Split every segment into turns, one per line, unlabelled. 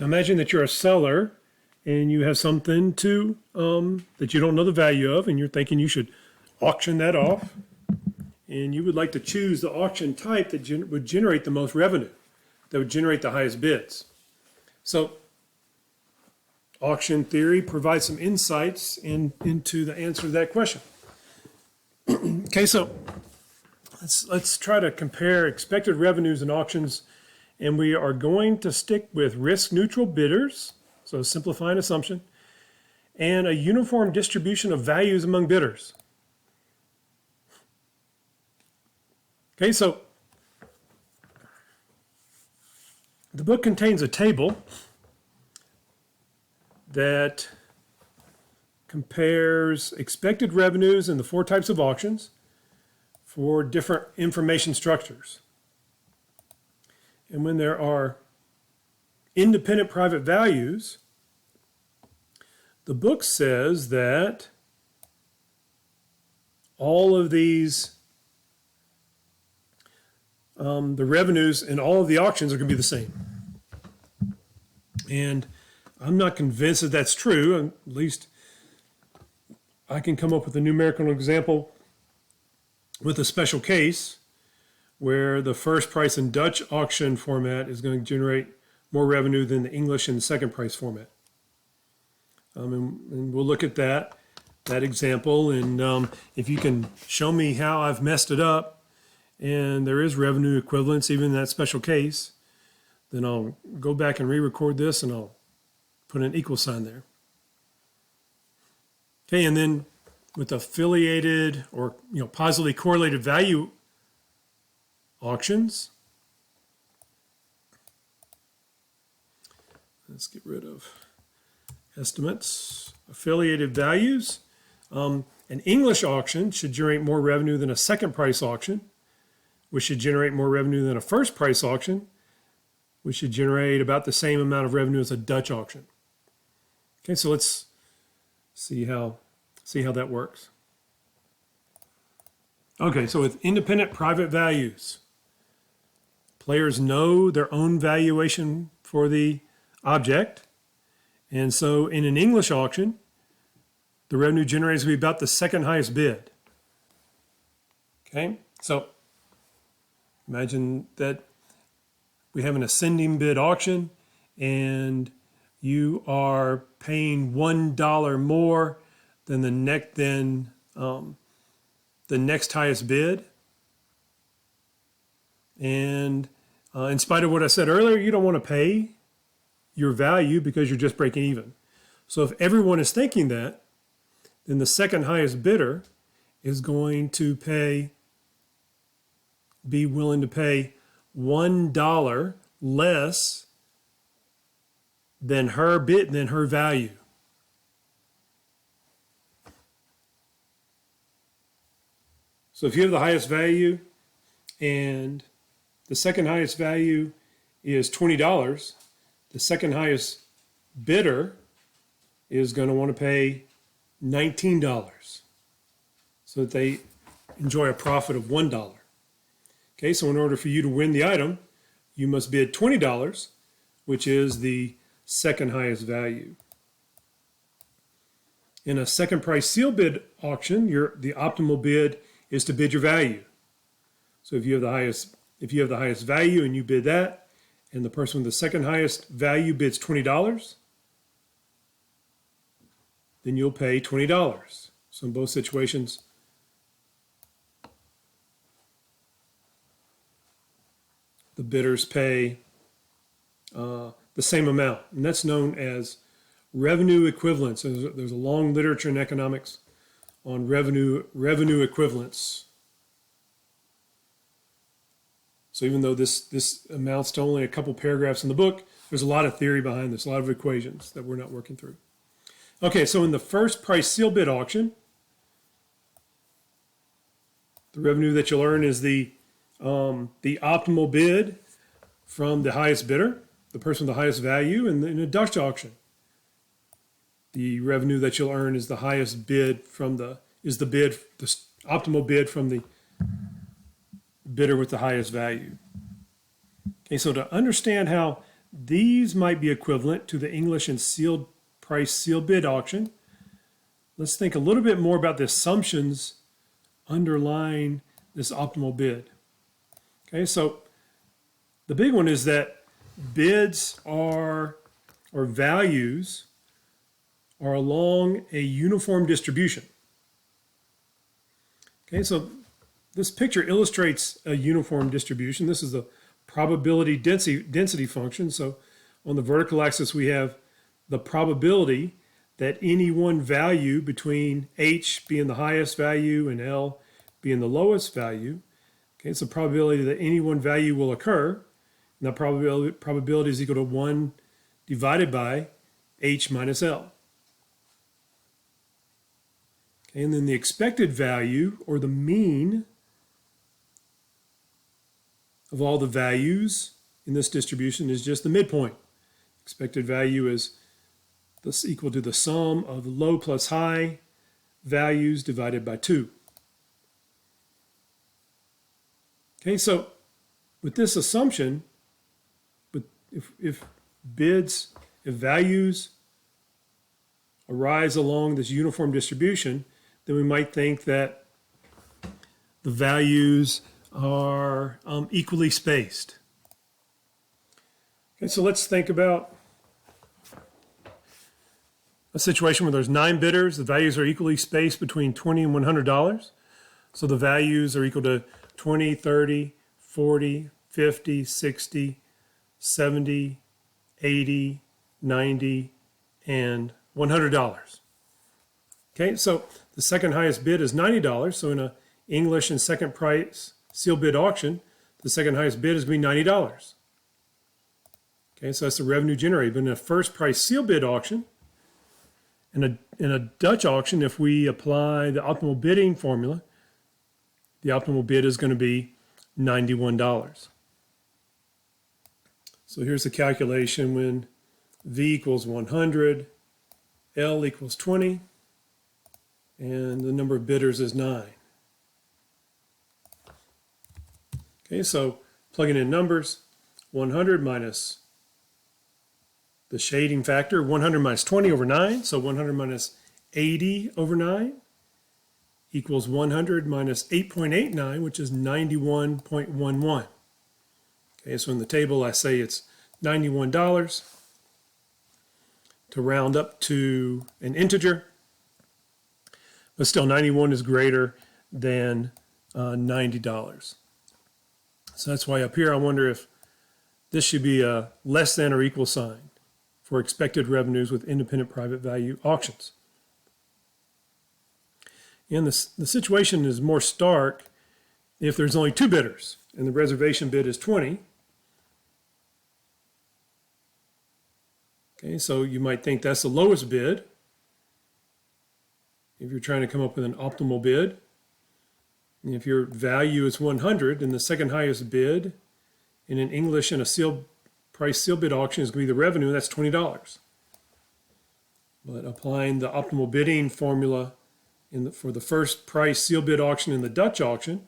Now imagine that you're a seller and you have something to that you don't know the value of, and you're thinking you should auction that off, and you would like to choose the auction type that would generate the most revenue, that would generate the highest bids. So auction theory provides some insights into the answer to that question. Okay, so let's try to compare expected revenues in auctions, and we are going to stick with risk-neutral bidders, so simplifying assumption, and a uniform distribution of values among bidders. Okay, so the book contains a table that compares expected revenues in the 4 types of auctions for different information structures. And when there are independent private values, the book says that all of these, the revenues in all of the auctions are going to be the same. And I'm not convinced that that's true. At least I can come up with a numerical example with a special case where the first price and Dutch auction format is going to generate more revenue than the English and second price format. And we'll look at that example, and if you can show me how I've messed it up and there is revenue equivalence even in that special case, then I'll go back and re-record this and I'll put an equal sign there. Okay, and then with affiliated or positively correlated value auctions, let's get rid of estimates. Affiliated values. An English auction should generate more revenue than a second price auction, which should generate more revenue than a first price auction, which should generate about the same amount of revenue as a Dutch auction. Okay, so let's see how that works. Okay, so with independent private values, players know their own valuation for the object, and so in an English auction, the revenue generated will be about the second highest bid. Okay, so imagine that we have an ascending bid auction, and you are paying $1 more than the next highest bid. And in spite of what I said earlier, you don't want to pay your value because you're just breaking even. So if everyone is thinking that, then the second highest bidder is going to be willing to pay $1 less than her bid, than her value. So if you have the highest value and the second highest value is $20, the second highest bidder is going to want to pay $19 so that they enjoy a profit of $1. Okay, so in order for you to win the item, you must bid $20, which is the second highest value. In a second price seal bid auction, the optimal bid is to bid your value. So if you have the highest value and you bid that, and the person with the second highest value bids $20, then you'll pay $20. So in both situations, the bidders pay the same amount, and that's known as revenue equivalence. There's a long literature in economics on revenue equivalence. So even though this amounts to only a couple paragraphs in the book, there's a lot of theory behind this, a lot of equations that we're not working through. Okay, so in the first price seal bid auction, the revenue that you'll earn is the optimal bid from the highest bidder, the person with the highest value. And in a Dutch auction, the revenue that you'll earn is the highest bid from the optimal bid from the bidder with the highest value. Okay, so to understand how these might be equivalent to the English and sealed price sealed bid auction. Let's think a little bit more about the assumptions underlying this optimal bid. Okay, so the big one is that bids are, or values, are along a uniform distribution. Okay, so this picture illustrates a uniform distribution. This is the probability density function. So on the vertical axis, we have the probability that any one value between H being the highest value and L being the lowest value. Okay, it's the probability that any one value will occur. And that probability is equal to 1 divided by H minus L. Okay, and then the expected value, or the mean of all the values in this distribution, is just the midpoint. Expected value is this equal to the sum of low plus high values divided by 2. Okay, so with this assumption, if values arise along this uniform distribution, then we might think that the values are equally spaced. Okay, so let's think about a situation where there's 9 bidders. The values are equally spaced between $20 and $100. So the values are equal to 20, 30, 40, 50, 60, 70, 80, 90, and $100. Okay, so the second highest bid is $90. So in an English and second price sealed bid auction, the second highest bid is going to be $90. Okay, so that's the revenue generated. But in a first price sealed bid auction, in a Dutch auction, if we apply the optimal bidding formula, the optimal bid is going to be $91. So here's the calculation when V equals 100, L equals 20, and the number of bidders is 9. Okay, so plugging in numbers, 100 minus the shading factor, 100 minus 20 over 9, so 100 minus 80 over 9 equals 100 minus 8.89, which is 91.11. Okay, so in the table I say it's $91 to round up to an integer, but still 91 is greater than $90. So that's why up here I wonder if this should be a less than or equal sign for expected revenues with independent private value auctions. And the situation is more stark if there's only 2 bidders and the reservation bid is 20. Okay, so you might think that's the lowest bid if you're trying to come up with an optimal bid. And if your value is 100, then the second highest bid in an English and a sealed price sealed bid auction is going to be the revenue, and that's $20. But applying the optimal bidding formula for the first price sealed bid auction in the Dutch auction,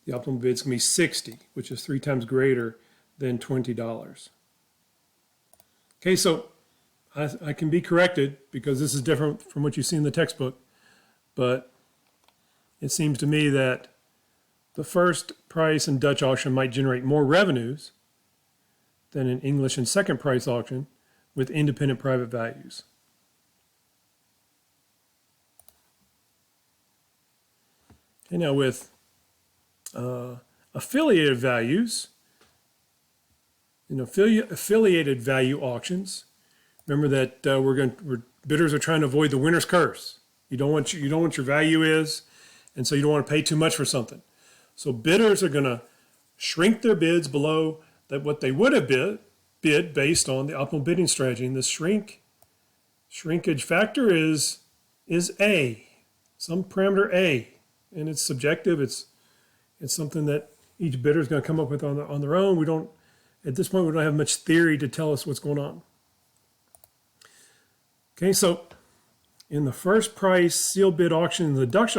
the optimal bid is going to be 60, which is 3 times greater than $20. Okay, so I can be corrected because this is different from what you see in the textbook, but it seems to me that the first price and Dutch auction might generate more revenues than an English and second price auction with independent private values. Okay, now with affiliated values, in affiliated value auctions, remember that bidders are trying to avoid the winner's curse. You don't want your value is, and so you don't want to pay too much for something. So bidders are going to shrink their bids below what they would have bid based on the optimal bidding strategy. And the shrinkage factor is A, some parameter A, and it's subjective. It's something that each bidder is going to come up with on their own. At this point, we don't have much theory to tell us what's going on. Okay, so in the first price sealed bid auction in the Dutch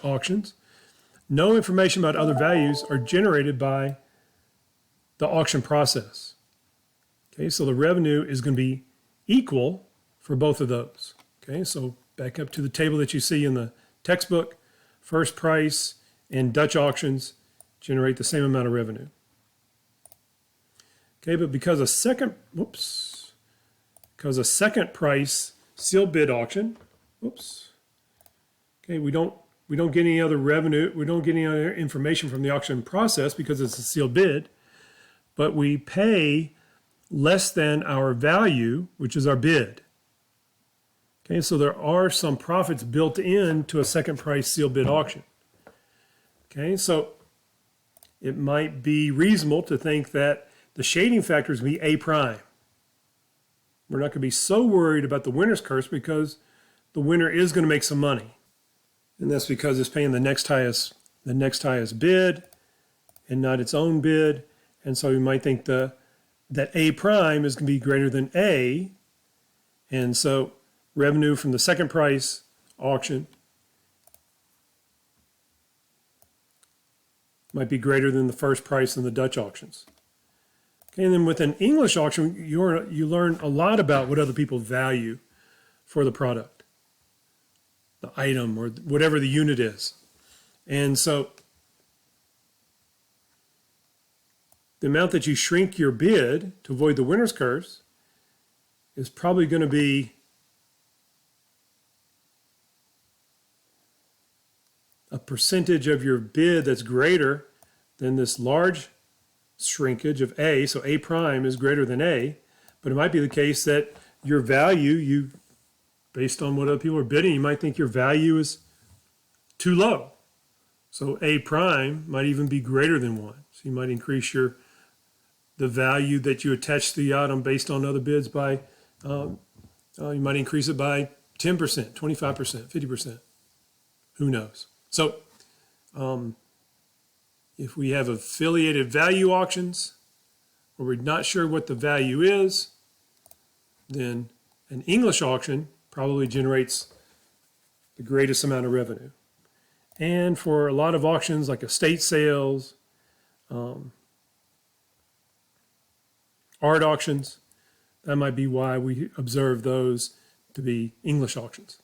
auctions, no information about other values are generated by the auction process. Okay, so the revenue is going to be equal for both of those. Okay, so back up to the table that you see in the textbook, first price and Dutch auctions generate the same amount of revenue. Okay, but because a second price sealed bid auction, okay, we don't get any other revenue, we don't get any other information from the auction process because it's a sealed bid, but we pay less than our value, which is our bid. Okay, so there are some profits built into a second price sealed bid auction. Okay, so it might be reasonable to think that the shading factor is going to be A prime. We're not going to be so worried about the winner's curse because the winner is going to make some money. And that's because it's paying the next highest bid and not its own bid. And so you might think that A prime is going to be greater than A. And so revenue from the second price auction might be greater than the first price in the Dutch auctions. Okay, and then with an English auction, you learn a lot about what other people value for the product, the item, or whatever the unit is. And so the amount that you shrink your bid to avoid the winner's curse is probably going to be a percentage of your bid that's greater than this large shrinkage of A, so A prime is greater than A, but it might be the case that your value, based on what other people are bidding, you might think your value is too low. So A prime might even be greater than 1. So you might increase the value that you attach to the item based on other bids by, you might increase it by 10%, 25%, 50%. Who knows? So if we have affiliated value auctions where we're not sure what the value is, then an English auction probably generates the greatest amount of revenue. And for a lot of auctions like estate sales, art auctions, that might be why we observe those to be English auctions.